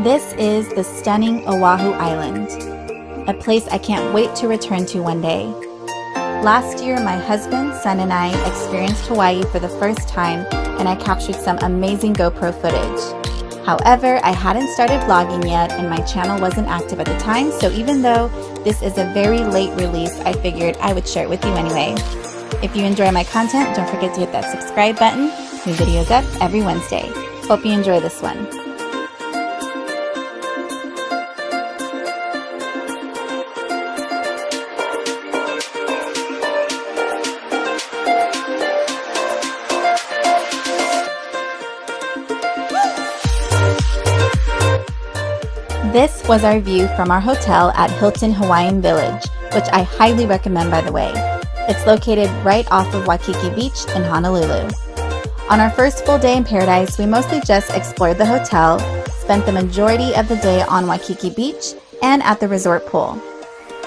This is the stunning Oahu Island, a place I can't wait to return to one day. Last year, my husband, son, and I experienced Hawaii for the first time, and I captured some amazing GoPro footage. However, I hadn't started vlogging yet, and my channel wasn't active at the time, so even though this is a very late release, I figured I would share it with you anyway. If you enjoy my content, don't forget to hit that subscribe button. New videos up every Wednesday. Hope you enjoy this one. This was our view from our hotel at Hilton Hawaiian Village, which I highly recommend, by the way. It's located right off of Waikiki Beach in Honolulu. On our first full day in paradise, we mostly just explored the hotel, spent the majority of the day on Waikiki Beach and at the resort pool.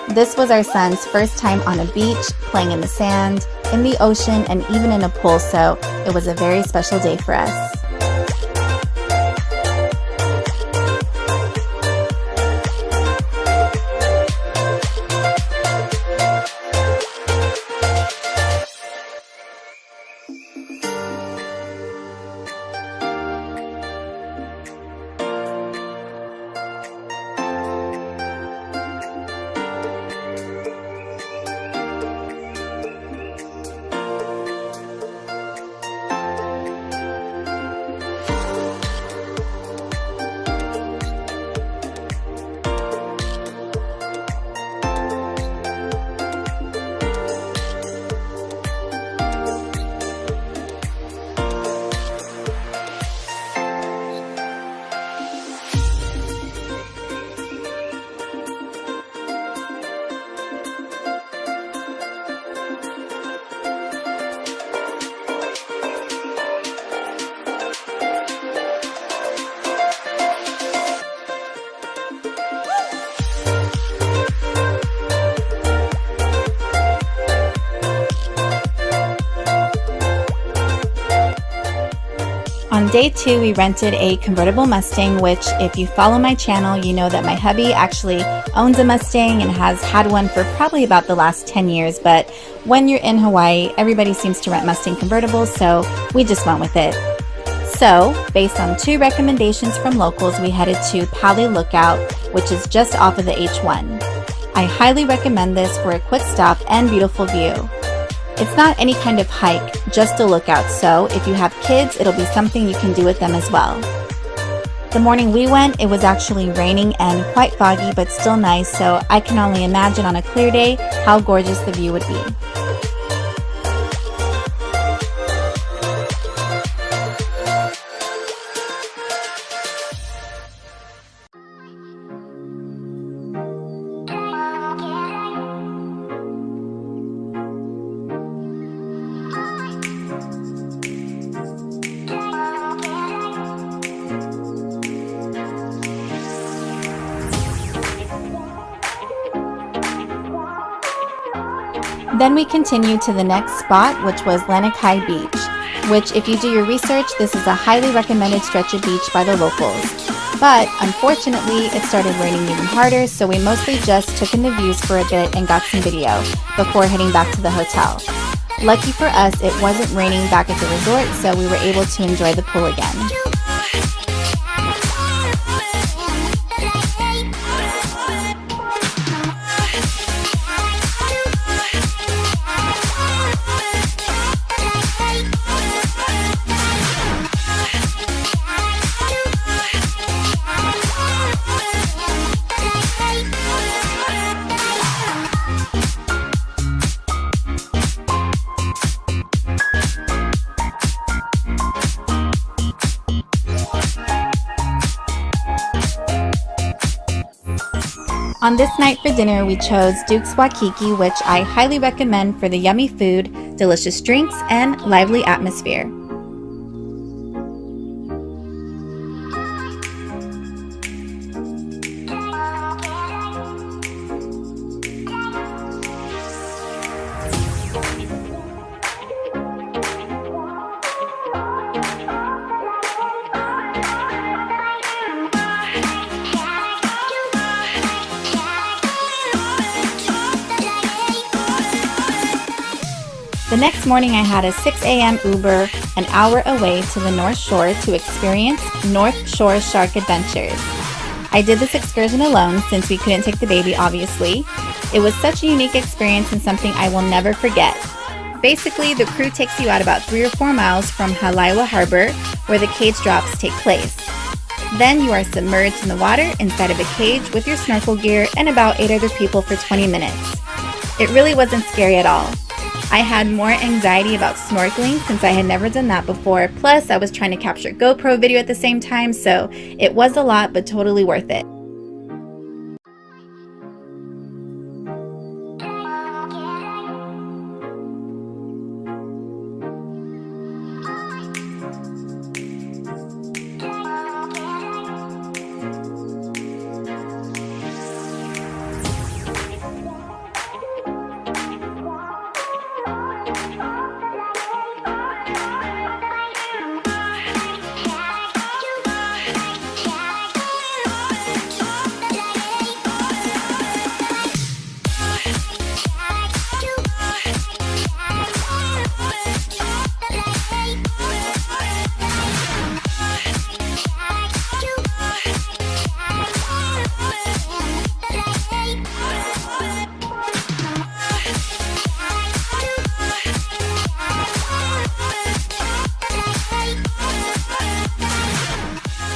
This was our son's first time on a beach, playing in the sand, in the ocean, and even in a pool, so it was a very special day for us. On day 2, we rented a convertible Mustang, which if you follow my channel, you know that my hubby actually owns a Mustang and has had one for probably about the last 10 years. But when you're in Hawaii, everybody seems to rent Mustang convertibles, so we just went with it. So, based on 2 recommendations from locals, we headed to Pali Lookout, which is just off of the H1. I highly recommend this for a quick stop and beautiful view. It's not any kind of hike, just a lookout, so if you have kids, it'll be something you can do with them as well. The morning we went, it was actually raining and quite foggy, but still nice, so I can only imagine on a clear day how gorgeous the view would be. Then we continued to the next spot, which was LANIKAI Beach, which if you do your research, this is a highly recommended stretch of beach by the locals. But unfortunately, it started raining even harder, so we mostly just took in the views for a bit and got some video before heading back to the hotel. Lucky for us, it wasn't raining back at the resort, so we were able to enjoy the pool again. On this night for dinner, we chose Duke's Waikiki, which I highly recommend for the yummy food, delicious drinks, and lively atmosphere. The next morning I had a 6 a.m. Uber an hour away to the North Shore to experience North Shore Shark Adventures. I did this excursion alone since we couldn't take the baby, obviously. It was such a unique experience and something I will never forget. Basically, the crew takes you out about 3 or 4 miles from Haleiwa Harbor, where the cage drops take place. Then you are submerged in the water inside of a cage with your snorkel gear and about 8 other people for 20 minutes. It really wasn't scary at all. I had more anxiety about snorkeling since I had never done that before, plus I was trying to capture GoPro video at the same time, so it was a lot but totally worth it.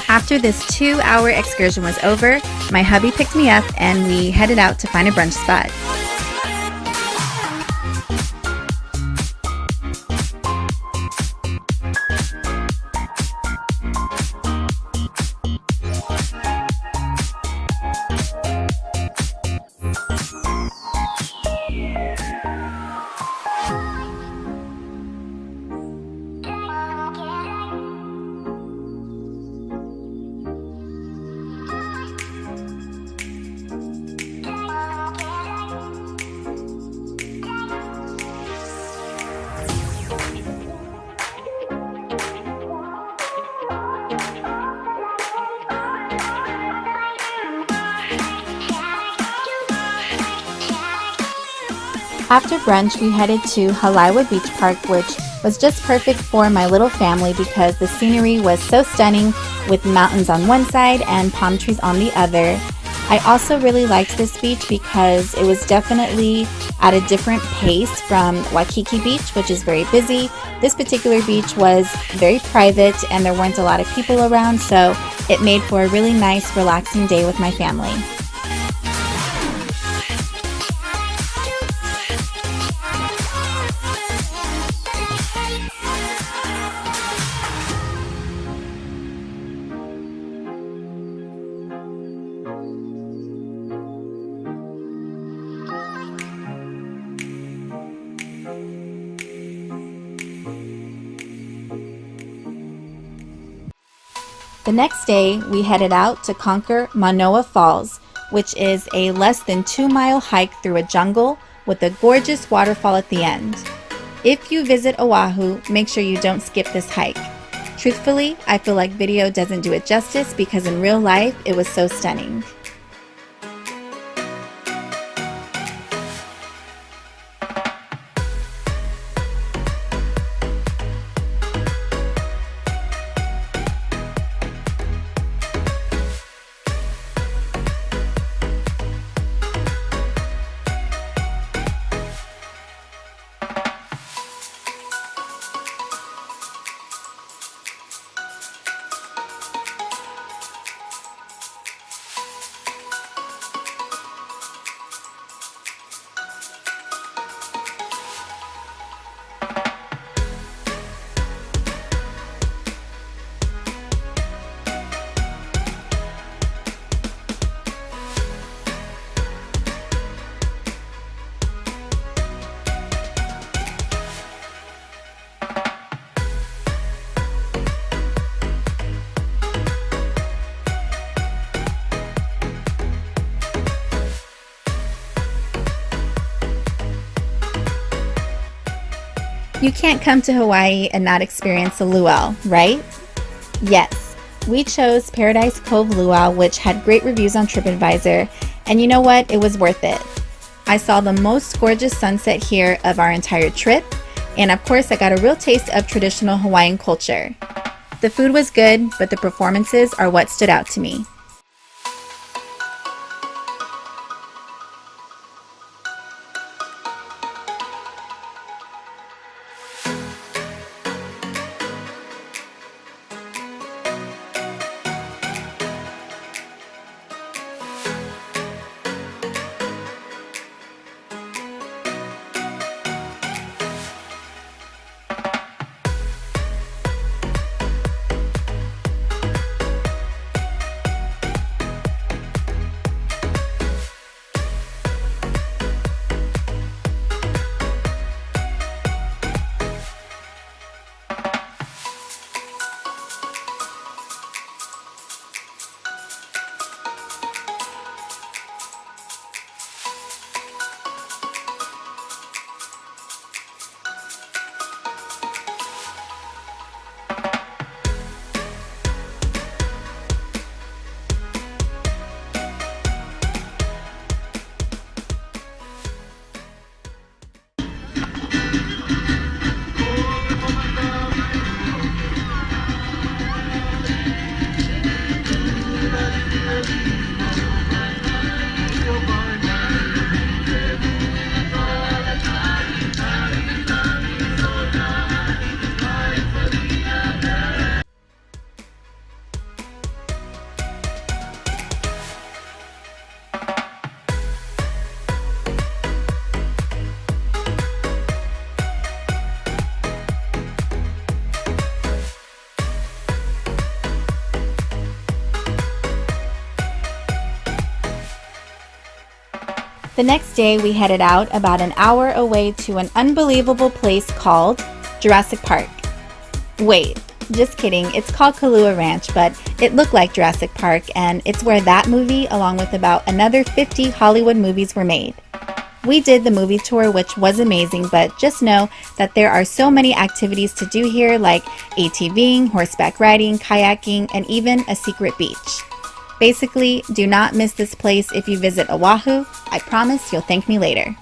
After this 2-hour excursion was over, my hubby picked me up and we headed out to find a brunch spot. After brunch, we headed to Haleiwa Beach Park, which was just perfect for my little family because the scenery was so stunning with mountains on one side and palm trees on the other. I also really liked this beach because it was definitely at a different pace from Waikiki Beach, which is very busy. This particular beach was very private and there weren't a lot of people around, so it made for a really nice, relaxing day with my family. The next day, we headed out to conquer Manoa Falls, which is a less than 2-mile hike through a jungle with a gorgeous waterfall at the end. If you visit Oahu, make sure you don't skip this hike. Truthfully, I feel like video doesn't do it justice because in real life, it was so stunning. You can't come to Hawaii and not experience a luau, right? Yes, we chose Paradise Cove Luau, which had great reviews on TripAdvisor, and you know what? It was worth it. I saw the most gorgeous sunset here of our entire trip, And of course, I got a real taste of traditional Hawaiian culture. The food was good, but the performances are what stood out to me. The next day, we headed out about an hour away to an unbelievable place called Jurassic Park. Wait, just kidding, it's called Kualoa Ranch, but it looked like Jurassic Park, and it's where that movie, along with about another 50 Hollywood movies, were made. We did the movie tour, which was amazing, but just know that there are so many activities to do here, like ATVing, horseback riding, kayaking, and even a secret beach. Basically, do not miss this place if you visit Oahu. I promise you'll thank me later.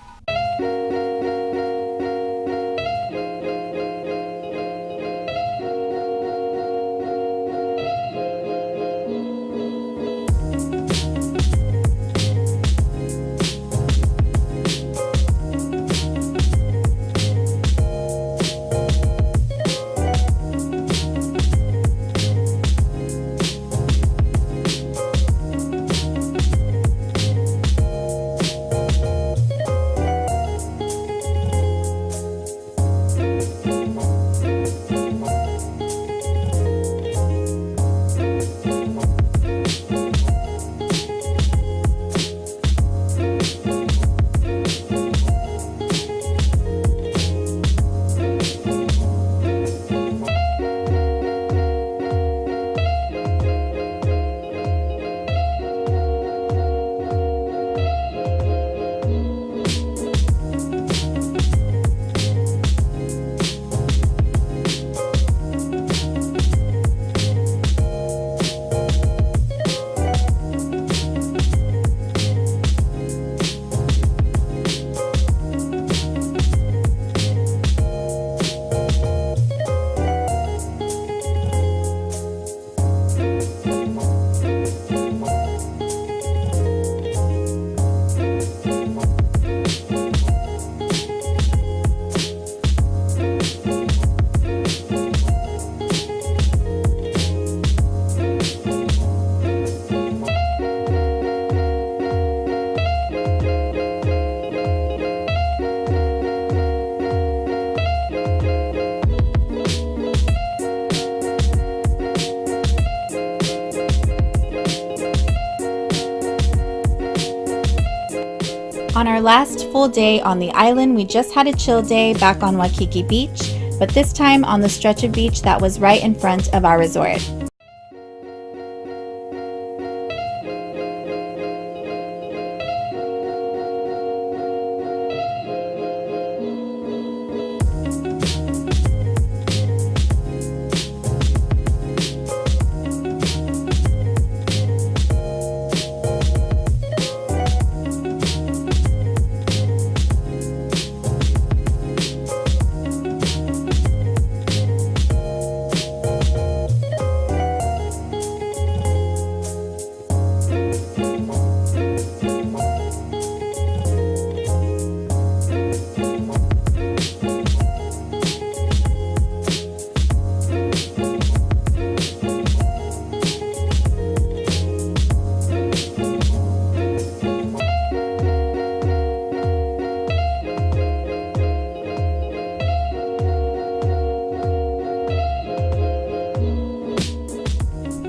On our last full day on the island, we just had a chill day back on Waikiki Beach, but this time on the stretch of beach that was right in front of our resort.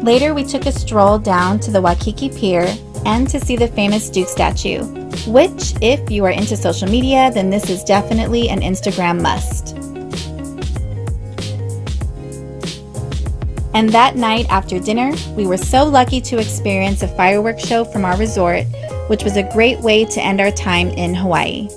Later, we took a stroll down to the Waikiki Pier and to see the famous Duke statue, which, if you are into social media, then this is definitely an Instagram must. And that night after dinner, we were so lucky to experience a fireworks show from our resort, which was a great way to end our time in Hawaii.